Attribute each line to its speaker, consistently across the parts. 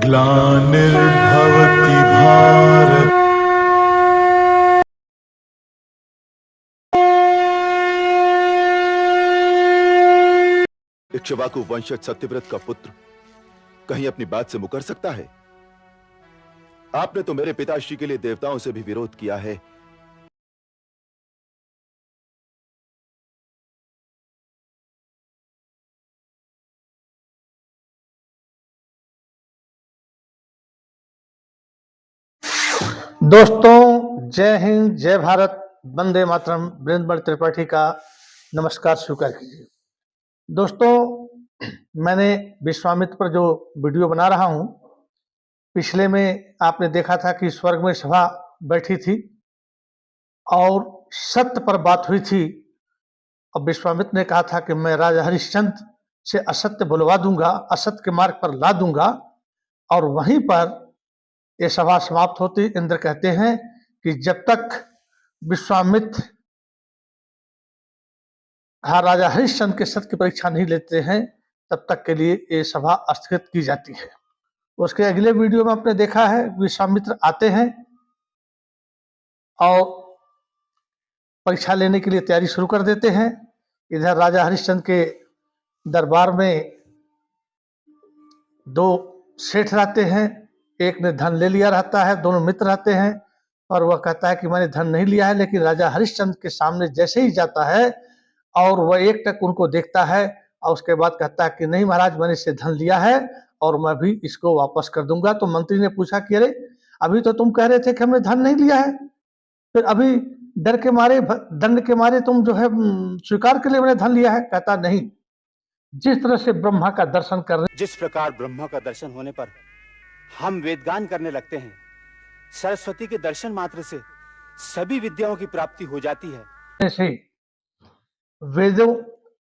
Speaker 1: ग्लानिर्भवति भारत।
Speaker 2: इक्ष्वाकु वंशज सत्यव्रत का पुत्र कहीं अपनी बात से मुकर सकता है? आपने तो मेरे पिताश्री के लिए देवताओं से भी विरोध किया है।
Speaker 3: दोस्तों, जय हिंद, जय भारत, वंदे मातरम। वृंदावन त्रिपाठी का नमस्कार स्वीकार कीजिए। दोस्तों, मैंने विश्वामित्र पर जो वीडियो बना रहा हूं, पिछले में आपने देखा था कि स्वर्ग में सभा बैठी थी और सत्य पर बात हुई थी। अब विश्वामित्र ने कहा था कि मैं राजा हरिश्चंद्र से असत्य बुलवा दूंगा, असत्य के मार्ग पर ला दूंगा। और वहीं पर ये सभा समाप्त होती, इंद्र कहते हैं कि जब तक विश्वामित्र राजा हरिश्चंद्र के सत्य की परीक्षा नहीं लेते हैं, तब तक के लिए ये सभा स्थगित की जाती है। उसके अगले वीडियो में आपने देखा है, विश्वामित्र आते हैं और परीक्षा लेने के लिए तैयारी शुरू कर देते हैं। इधर राजा हरिश्चंद्र के दरबार में दो सेठ रहते हैं, एक ने धन ले लिया रहता है, दोनों मित्र रहते हैं। और वह कहता है कि मैंने धन नहीं लिया है, लेकिन राजा हरिश्चंद्र के सामने जैसे ही जाता है और वह एक टक उनको देखता है और उसके बाद कहता है कि नहीं महाराज, मैंने इससे धन लिया है और मैं भी इसको वापस कर दूंगा। तो मंत्री ने पूछा कि अरे, अभी तो तुम कह रहे थे कि हमने धन नहीं लिया है, फिर अभी डर के मारे, दंड के मारे तुम जो है स्वीकार कर लिए मैंने धन लिया है। कहता नहीं, जिस तरह से ब्रह्मा का दर्शन करने,
Speaker 4: जिस प्रकार ब्रह्मा का दर्शन होने पर हम वेदगान करने लगते हैं, सरस्वती के दर्शन मात्र से सभी विद्याओं की प्राप्ति हो जाती है।
Speaker 3: से वेदों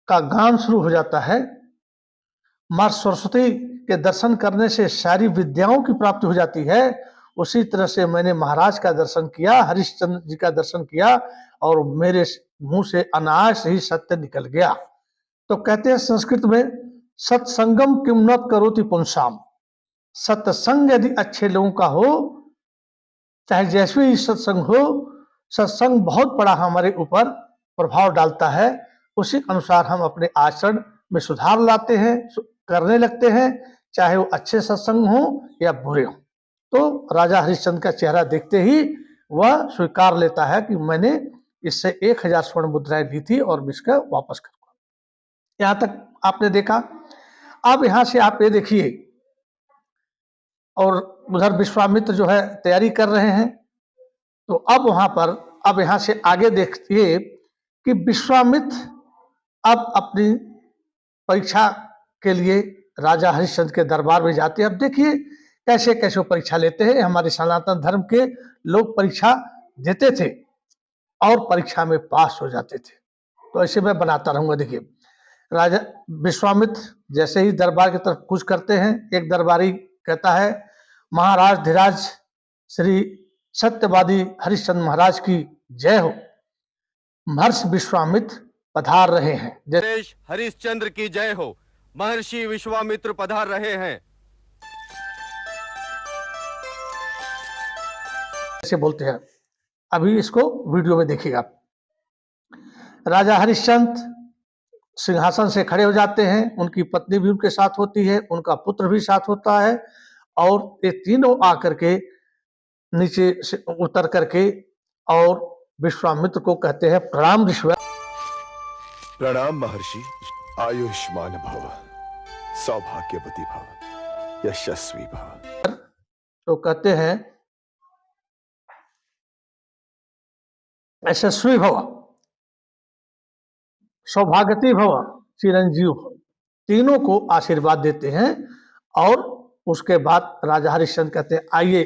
Speaker 3: का गान शुरू हो जाता है। मां सरस्वती के दर्शन करने से सारी विद्याओं की प्राप्ति हो जाती है। उसी तरह से मैंने महाराज का दर्शन किया, हरिश्चंद्र जी का दर्शन किया और मेरे मुंह से अनायास ही सत्य निकल गया। तो कहते हैं संस्कृत में, सत्संगम किम न करोति पुंसाम। सत्संग यदि अच्छे लोगों का हो, चाहे जैसे ही सत्संग हो, सत्संग बहुत बड़ा हमारे ऊपर प्रभाव डालता है। उसी अनुसार हम अपने आचरण में सुधार लाते हैं, करने लगते हैं, चाहे वो अच्छे सत्संग हो या बुरे हो। तो राजा हरिश्चंद्र का चेहरा देखते ही वह स्वीकार लेता है कि मैंने इससे 1000 स्वर्ण मुद्राएं ली थी और इसका वापस करूंगा। यहां तक आपने देखा। अब यहां से आप ये देखिए, और उधर विश्वामित्र जो है तैयारी कर रहे हैं। तो अब वहां पर, अब यहां से आगे देखिए कि विश्वामित्र अब अपनी परीक्षा के लिए राजा हरिश्चंद्र के दरबार में जाते हैं। अब देखिए कैसे कैसे परीक्षा लेते हैं। हमारे सनातन धर्म के लोग परीक्षा देते थे और परीक्षा में पास हो जाते थे। तो ऐसे मैं बनाता रहूंगा। देखिए, राजा विश्वामित्र जैसे ही दरबार की तरफ कूच करते हैं, एक दरबारी कहता है, महाराज धीराज श्री सत्यवादी हरिश्चंद्र महाराज की जय हो। महर्षि विश्वामित्र पधार रहे हैं।
Speaker 5: देश हरिश्चंद्र की जय हो। महर्षि विश्वामित्र पधार रहे हैं।
Speaker 3: ऐसे बोलते हैं। अभी इसको वीडियो में देखिएगा। राजा हरिश्चंद्र सिंहासन से खड़े हो जाते हैं, उनकी पत्नी भी उनके साथ होती है, उनका पुत्र भी साथ होता है और ये तीनों आकर के नीचे से उतर करके और विश्वामित्र को कहते हैं, प्रणाम ऋषि।
Speaker 2: प्रणाम महर्षि, आयुष्मान भव, सौभाग्यवती भव, यशस्वी भव।
Speaker 3: तो कहते हैं, यशस्वी भव, सौभाग्यवती भव, चिरंजीव भव। तीनों को आशीर्वाद देते हैं। और उसके बाद राजा हरिश्चंद्र कहते हैं, आइए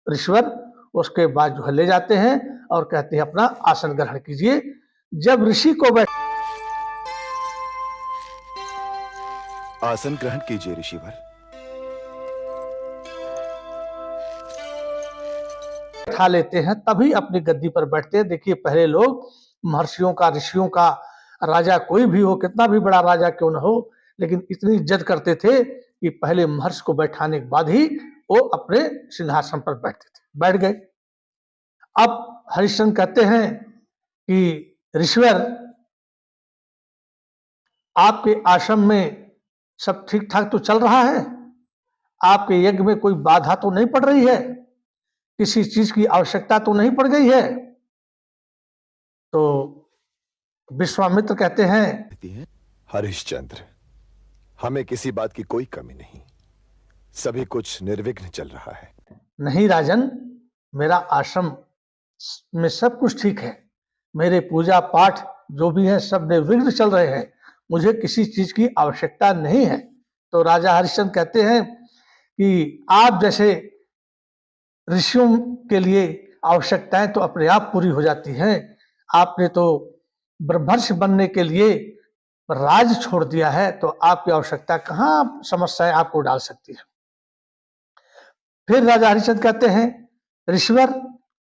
Speaker 3: ऋषिवर। उसके बाद जो है ले जाते हैं और कहते हैं, अपना आसन ग्रहण कीजिए। जब ऋषि को
Speaker 2: आसन ग्रहण कीजिए ऋषिवर।
Speaker 3: बैठा लेते हैं, तभी अपनी गद्दी पर बैठते हैं। देखिए, पहले लोग महर्षियों का, ऋषियों का, राजा कोई भी हो, कितना भी बड़ा राजा क्यों न हो, लेकिन इतनी इज्जत करते थे कि पहले महर्षि को बैठाने के बाद ही वो अपने सिंहासन पर बैठते थे। बैठ गए। अब हरिश्चंद्र कहते हैं कि ऋषिवर, आपके आश्रम में सब ठीक ठाक तो चल रहा है? आपके यज्ञ में कोई बाधा तो नहीं पड़ रही है? किसी चीज की आवश्यकता तो नहीं पड़ गई है? तो विश्वामित्र कहते हैं,
Speaker 2: हरिश्चंद्र, हमें किसी बात की कोई कमी नहीं, सभी कुछ निर्विघ्न चल रहा है।
Speaker 3: नहीं राजन, मेरा आश्रम में सब कुछ ठीक है। मेरे पूजा पाठ जो भी है सब निर्विघ्न चल रहे हैं। मुझे किसी चीज की आवश्यकता नहीं है। तो राजा हरिश्चंद्र कहते हैं कि आप जैसे ऋषियों के लिए आवश्यकताएं तो अपने आप पूरी हो जाती हैं। आपने तो ब्रह्मर्षि बनने के लिए राज छोड़ दिया है, तो आपकी आवश्यकता कहाँ समस्याएं आपको डाल सकती है। फिर राजा हरिश्चंद्र कहते हैं, ऋषिवर,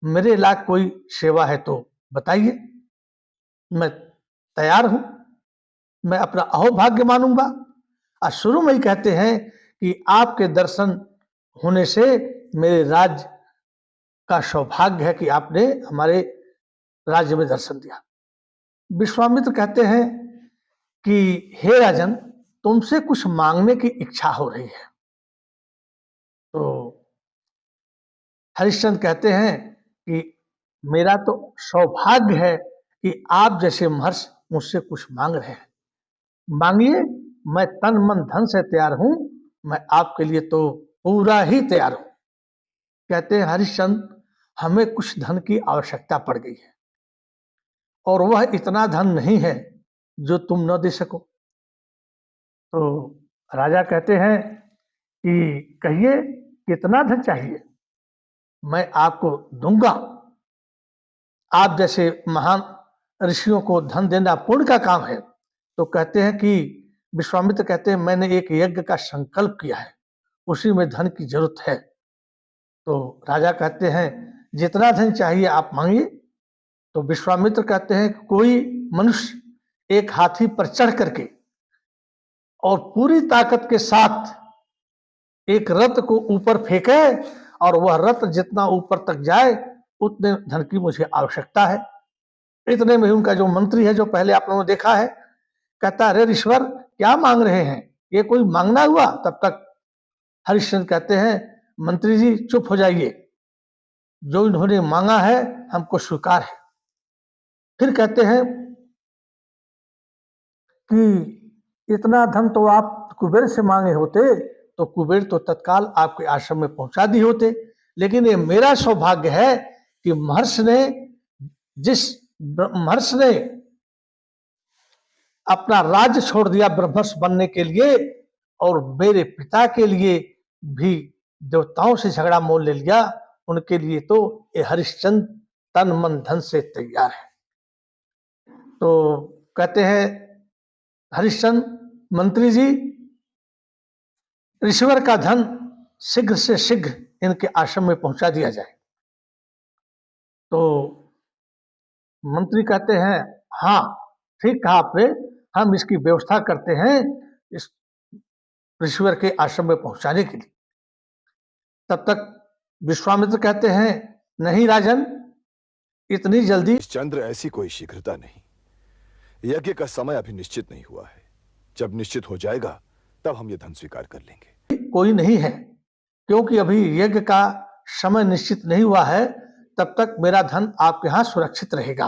Speaker 3: मेरे लायक कोई सेवा है तो बताइए, मैं तैयार हूं, मैं अपना अहोभाग्य मानूंगा। और शुरू में ही कहते हैं कि आपके दर्शन होने से मेरे राज्य का सौभाग्य है कि आपने हमारे राज्य में दर्शन दिया। विश्वामित्र कहते हैं कि हे राजन, तुमसे कुछ मांगने की इच्छा हो रही है। तो हरिश्चंद्र कहते हैं कि मेरा तो सौभाग्य है कि आप जैसे महर्षि मुझसे कुछ मांग रहे हैं। मांगिए, मैं तन मन धन से तैयार हूं, मैं आपके लिए तो पूरा ही तैयार हूं। कहते हैं, हरिश्चंद्र, हमें कुछ धन की आवश्यकता पड़ गई है और वह इतना धन नहीं है जो तुम न दे सको। तो राजा कहते हैं कि कहिए कितना धन चाहिए, मैं आपको दूंगा। आप जैसे महान ऋषियों को धन देना पुण्य का काम है। तो कहते हैं कि विश्वामित्र कहते हैं, मैंने एक यज्ञ का संकल्प किया है, उसी में धन की जरूरत है। तो राजा कहते हैं, जितना धन चाहिए आप मांगिए। तो विश्वामित्र कहते हैं, कोई मनुष्य एक हाथी पर चढ़ करके और पूरी ताकत के साथ एक रथ को ऊपर फेंके और वह रथ जितना ऊपर तक जाए उतने धन की मुझे आवश्यकता है। इतने में उनका जो मंत्री है, जो पहले आप लोगों ने देखा है, कहता, अरे ऋषिवर, क्या मांग रहे हैं? ये कोई मांगना हुआ? तब तक हरिश्चंद्र कहते हैं, मंत्री जी चुप हो जाइए, जो इन्होंने मांगा है हमको स्वीकार है। फिर कहते हैं कि इतना धन तो आप कुबेर से मांगे होते तो कुबेर तो तत्काल आपके आश्रम में पहुंचा दिए होते, लेकिन ये मेरा सौभाग्य है कि महर्षि ने अपना राज्य छोड़ दिया ब्रह्मर्षि बनने के लिए और मेरे पिता के लिए भी देवताओं से झगड़ा मोल ले लिया। उनके लिए तो ये हरिश्चंद्र तन मन धन से तैयार है। तो कहते हैं, हरिश्चंद्र, मंत्री जी, ऋषिवर का धन शीघ्र से शीघ्र इनके आश्रम में पहुंचा दिया जाए। तो मंत्री कहते हैं, हाँ ठीक कहा आपने, हम इसकी व्यवस्था करते हैं इस ऋषिवर के आश्रम में पहुंचाने के लिए। तब तक विश्वामित्र कहते हैं, नहीं राजन, इतनी जल्दी।
Speaker 2: चंद्र, ऐसी कोई शीघ्रता नहीं, यज्ञ का समय अभी निश्चित नहीं हुआ है। जब निश्चित हो जाएगा तब हम ये धन स्वीकार कर लेंगे।
Speaker 3: कोई नहीं है, क्योंकि अभी यज्ञ का समय निश्चित नहीं हुआ है, तब तक मेरा धन आपके यहां सुरक्षित रहेगा।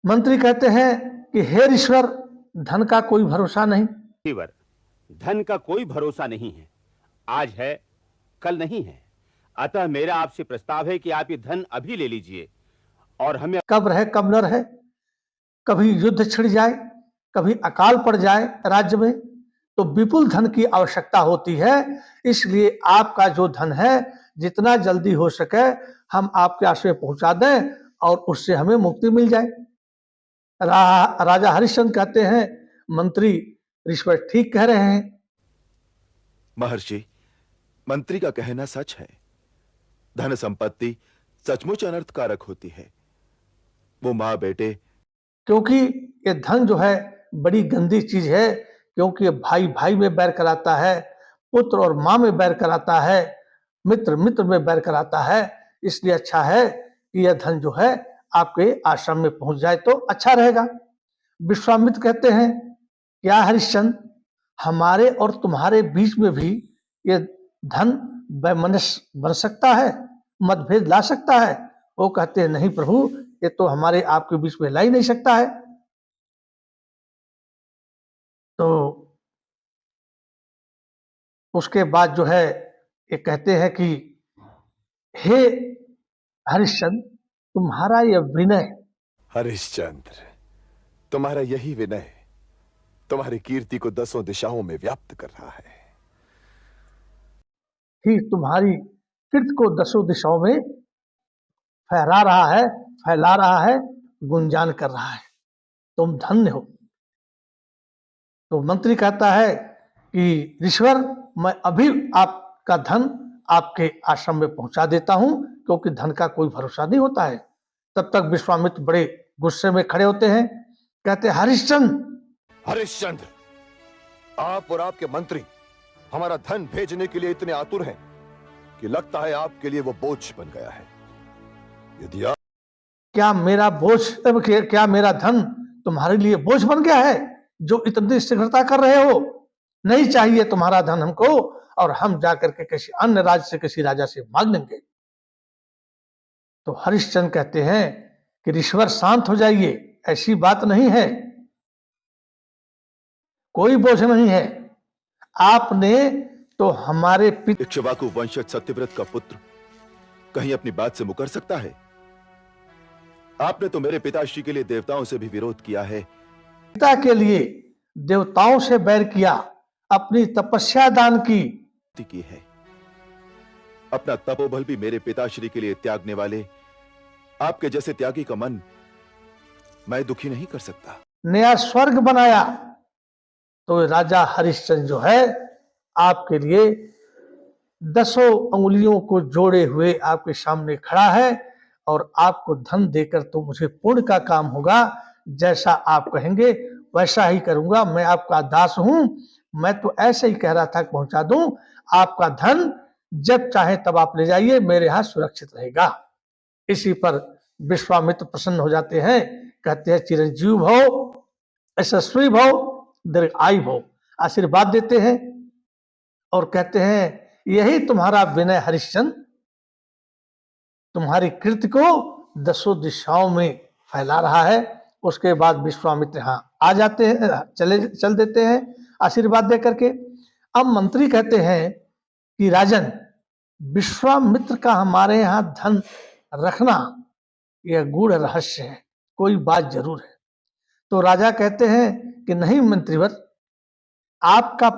Speaker 3: मंत्री कहते हैं कि हे ऋषिवर, धन का कोई भरोसा नहीं।
Speaker 4: ऋषिवर, धन का कोई भरोसा नहीं है, आज है कल नहीं है। अतः मेरा आपसे प्रस्ताव है कि आप ये धन अभी ले लीजिए और हमें
Speaker 3: कब रहे कब न रहे, कभी युद्ध छिड़ जाए, कभी अकाल पड़ जाए राज्य में, तो विपुल धन की आवश्यकता होती है। इसलिए आपका जो धन है जितना जल्दी हो सके हम आपके आश्रम में पहुंचा दें और उससे हमें मुक्ति मिल जाए। राजा हरिश्चंद्र कहते हैं, मंत्री ऋषिवर ठीक कह रहे हैं।
Speaker 2: महर्षि, मंत्री का कहना सच है। धन संपत्ति सचमुच अनर्थकारक होती है। वो माँ बेटे,
Speaker 3: क्योंकि ये धन जो है बड़ी गंदी चीज है, क्योंकि ये भाई भाई में बैर कराता है, पुत्र और माँ में बैर कराता है, मित्र मित्र में बैर कराता है। इसलिए अच्छा है कि यह धन जो है आपके आश्रम में पहुंच जाए तो अच्छा रहेगा। विश्वामित्र कहते हैं, क्या हरिश्चंद्र, हमारे और तुम्हारे बीच में भी ये धन वैमनस्य बन सकता है, मतभेद ला सकता है? वो कहते हैं, नहीं प्रभु, ये तो हमारे आपके बीच में ला ही नहीं सकता है। तो उसके बाद जो है ये कहते हैं कि हे हरिश्चंद्र, तुम्हारा यह विनय,
Speaker 2: हरिश्चंद्र, तुम्हारा यही विनय तुम्हारी कीर्ति को 10 दिशाओं में व्याप्त कर रहा है।
Speaker 3: ही तुम्हारी कीर्ति को 10 दिशाओं में फहरा रहा है, फैला रहा है, गुंजान कर रहा है। तुम धन्य हो। तो मंत्री कहता है कि ऋषवर, मैं अभी आपका धन आपके आश्रम में पहुंचा देता हूं, क्योंकि धन का कोई भरोसा नहीं होता है। तब तक विश्वामित्र बड़े गुस्से में खड़े होते हैं, कहते हैं, हरिश्चंद्र,
Speaker 2: हरिश्चंद्र, आप और आपके मंत्री हमारा धन भेजने के लिए इतने आतुर हैं कि लगता है आपके लिए वो बोझ बन गया है। यदि आप
Speaker 3: क्या मेरा धन तुम्हारे लिए बोझ बन गया है जो इतनी शीघ्रता कर रहे हो? नहीं चाहिए तुम्हारा धन हमको, और हम जाकर के किसी अन्य राज्य से किसी राजा से मांग लेंगे। तो हरिश्चंद्र कहते हैं कि ऋषवर, शांत हो जाइए, ऐसी बात नहीं है, कोई बोझ नहीं है। आपने तो हमारे पिता
Speaker 2: इक्ष्वाकु वंशज सत्यव्रत का पुत्र कहीं अपनी बात से मुकर सकता है? आपने तो मेरे पिताश्री के लिए देवताओं से भी विरोध किया है।
Speaker 3: के लिए देवताओं से बैर किया, अपनी तपस्या दान की
Speaker 2: है। अपना तपोबल भी मेरे पिताश्री के लिए त्यागने वाले आपके जैसे त्यागी का मन मैं दुखी नहीं कर सकता।
Speaker 3: नया स्वर्ग बनाया। तो राजा हरिश्चंद्र जो है आपके लिए 10 अंगुलियों को जोड़े हुए आपके सामने खड़ा है, और आपको धन देकर तो मुझे पुण्य का काम होगा। जैसा आप कहेंगे वैसा ही करूंगा। मैं आपका दास हूं। मैं तो ऐसे ही कह रहा था कि पहुंचा दूं। आपका धन जब चाहे तब आप ले जाइए, मेरे यहां सुरक्षित रहेगा। इसी पर विश्वामित्र प्रसन्न हो जाते हैं, कहते हैं, चिरंजीव भव, यशस्वी भव, दीर्घायु भव, आशीर्वाद देते हैं और कहते हैं, यही तुम्हारा विनय हरिश्चंद्र तुम्हारी कृति को 10 दिशाओं में फैला रहा है। उसके बाद विश्वामित्र यहाँ आ जाते हैं, चल देते हैं आशीर्वाद दे करके। अब मंत्री कहते हैं कि राजन, विश्वामित्र का हमारे यहाँ धन रखना यह गूढ़ रहस्य है, कोई बात जरूर है। तो राजा कहते हैं कि नहीं मंत्रीवर, आपका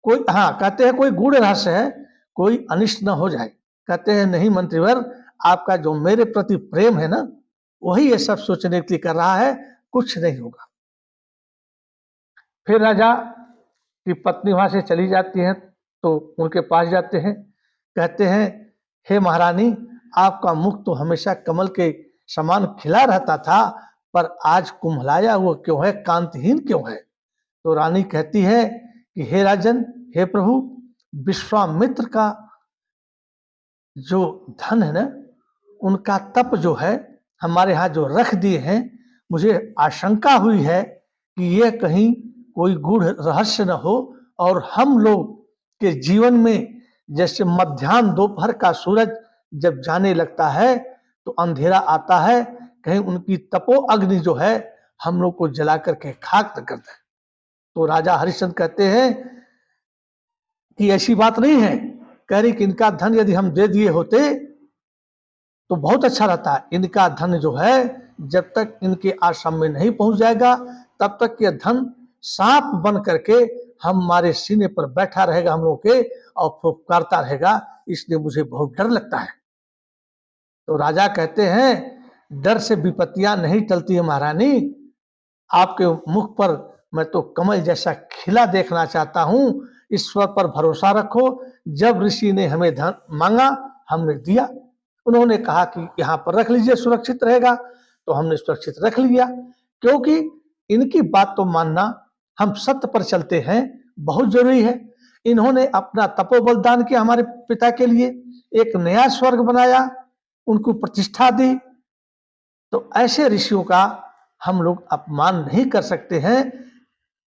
Speaker 3: कोई, हाँ, कहते हैं कोई गूढ़ रहस्य है, कोई अनिष्ट न हो जाए। कहते हैं, नहीं मंत्रीवर, आपका जो मेरे प्रति प्रेम है ना, वही ये सब सोचने के लिए कर रहा है, कुछ नहीं होगा। फिर राजा की पत्नी वहां से चली जाती है, तो उनके पास जाते हैं, कहते हैं, हे महारानी, आपका मुख तो हमेशा कमल के समान खिला रहता था, पर आज कुम्हलाया हुआ क्यों है, कांतिहीन क्यों है? तो रानी कहती है कि हे राजन, हे प्रभु, विश्वामित्र का जो धन है ना, उनका तप जो है हमारे यहाँ जो रख दिए हैं, मुझे आशंका हुई है कि यह कहीं कोई गूढ़ रहस्य न हो, और हम लोग के जीवन में जैसे मध्याह्न दोपहर का सूरज जब जाने लगता है तो अंधेरा आता है, कहीं उनकी तपो अग्नि जो है हम लोग को जला करके खाक न कर दे। तो राजा हरिश्चंद्र कहते हैं कि ऐसी बात नहीं है। कह रही कि इनका धन यदि हम दे दिए होते तो बहुत अच्छा रहता है। इनका धन जो है जब तक इनके आश्रम में नहीं पहुंच जाएगा, तब तक यह धन सांप बन करके हमारे सीने पर बैठा रहेगा, हम लोग के, और फुफकारता रहेगा। इसलिए मुझे बहुत डर लगता है। तो राजा कहते हैं, डर से विपत्तियां नहीं टलती है महारानी। आपके मुख पर मैं तो कमल जैसा खिला देखना चाहता हूं। ईश्वर पर भरोसा रखो। जब ऋषि ने हमें धन मांगा, हमने दिया। उन्होंने कहा कि यहाँ पर रख लीजिए, सुरक्षित रहेगा, तो हमने सुरक्षित रख लिया, क्योंकि इनकी बात तो मानना हम सत्य पर चलते हैं, बहुत जरूरी है। इन्होंने अपना तपोबलिदान किया हमारे पिता के लिए, एक नया स्वर्ग बनाया, उनको प्रतिष्ठा दी। तो ऐसे ऋषियों का हम लोग अपमान नहीं कर सकते हैं,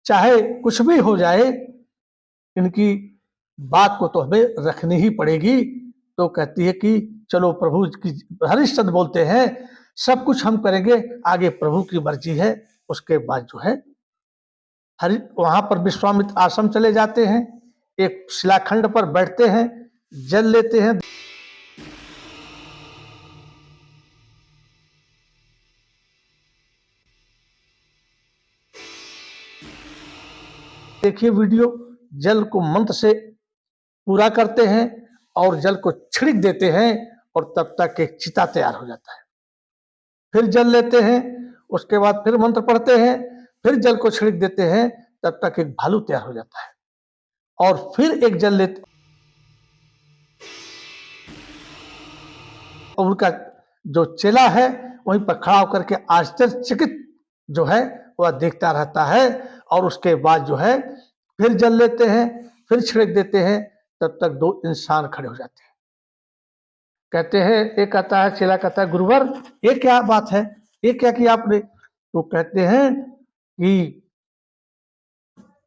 Speaker 3: चाहे कुछ भी हो जाए, इनकी बात को तो हमें रखनी ही पड़ेगी। तो कहती है कि चलो प्रभु की, हरिश्चंद्र बोलते हैं सब कुछ हम करेंगे, आगे प्रभु की मर्जी है। उसके बाद जो है वहां पर विश्वामित्र आश्रम चले जाते हैं, एक शिलाखंड पर बैठते हैं, जल लेते हैं। देखिए वीडियो, जल को मंत्र से पूरा करते हैं और जल को छिड़क देते हैं और तब तक एक चिता तैयार हो जाता है। फिर जल लेते हैं, उसके बाद फिर मंत्र पढ़ते हैं, फिर जल को छिड़क देते हैं, तब तक एक भालू तैयार हो जाता है। और फिर एक जल लेते, और उनका जो चेला है वहीं पर खड़ा होकर के आश्चर्यचकित जो है वह देखता रहता है। और उसके बाद जो है फिर जल लेते हैं, फिर छिड़क देते हैं, तब तक दो इंसान खड़े हो जाते हैं। कहते हैं, एक कहता है, चेला कहता है, गुरुवर ये क्या बात है, ये क्या किया आपने? तो कहते हैं कि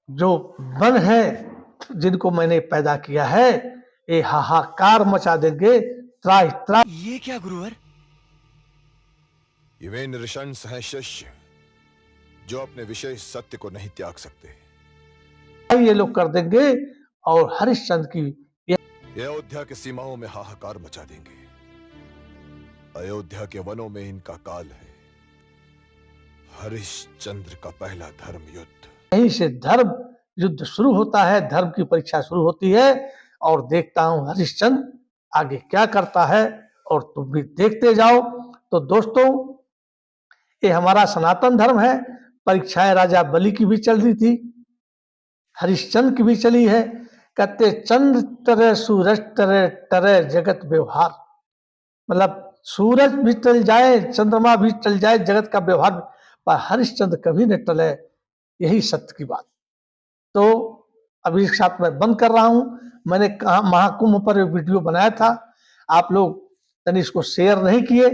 Speaker 3: जो वन है जिनको मैंने पैदा किया है, ये हाहाकार मचा देंगे, त्राहि त्राहि।
Speaker 5: ये क्या गुरुवर?
Speaker 2: ये वे नृशंस हैं शिष्य जो अपने विशेष सत्य को नहीं त्याग सकते।
Speaker 3: ये लोग कर देंगे और हरिश्चंद्र की
Speaker 2: ये अयोध्या की सीमाओं में हाहाकार मचा देंगे। अयोध्या के वनों में इनका काल है। हरिश्चंद्र का पहला धर्म युद्ध,
Speaker 3: यहीं से धर्म युद्ध शुरू होता है, धर्म की परीक्षा शुरू होती है। और देखता हूं हरिश्चंद्र आगे क्या करता है, और तुम भी देखते जाओ। तो दोस्तों, ये हमारा सनातन धर्म है। परीक्षाएं राजा बलि की भी चल रही थी, हरिश्चंद्र की भी चली है। कहते चंद्र तरह सूरज तरह तरह जगत व्यवहार, मतलब सूरज भी टल जाए, चंद्रमा भी टल जाए, जगत का व्यवहार, पर हरिश्चंद्र कभी न टले। यही सत्य की बात। तो अभी एक साथ मैं बंद कर रहा हूं। मैंने कहा महाकुंभ पर वीडियो बनाया था, आप लोग तनी इसको शेयर नहीं किए,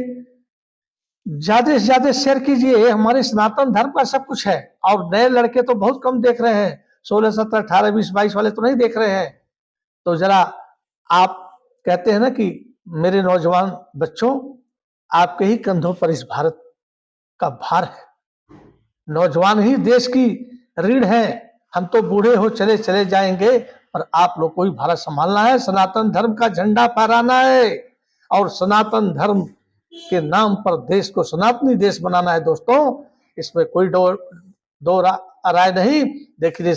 Speaker 3: ज्यादा से ज्यादा शेयर कीजिए। हमारे सनातन धर्म का सब कुछ है, और नए लड़के तो बहुत कम देख रहे हैं, 16, 17, 18, 20, 22 वाले तो नहीं देख रहे हैं। तो जरा आप कहते हैं ना कि मेरे नौजवान बच्चों, आपके ही कंधों पर इस भारत का भार है। नौजवान ही देश की रीढ़ है। हम तो बूढ़े हो चले चले जाएंगे, पर आप लोग को ही भारत संभालना है, सनातन धर्म का झंडा फहराना है, और सनातन धर्म के नाम पर देश को सनातनी देश बनाना है। दोस्तों, इसमें कोई दो राय नहीं। देखिए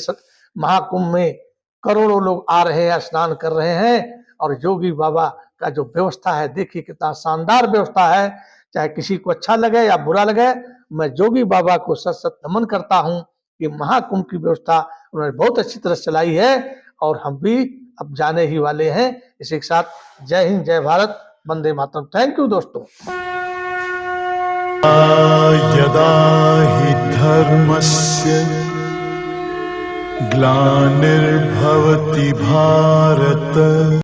Speaker 3: महाकुंभ में करोड़ों लोग आ रहे हैं, स्नान कर रहे हैं, और योगी बाबा का जो व्यवस्था है, देखिए कितना शानदार व्यवस्था है। चाहे किसी को अच्छा लगे या बुरा लगे, मैं योगी बाबा को सत सत नमन करता हूं कि महाकुंभ की व्यवस्था उन्होंने बहुत अच्छी तरह चलाई है, और हम भी अब जाने ही वाले हैं। इसी के साथ जय हिंद, जय भारत, वंदे मातरम। थैंक यू दोस्तों।
Speaker 1: यदा हि धर्मस्य ग्लानिर्भवति भारत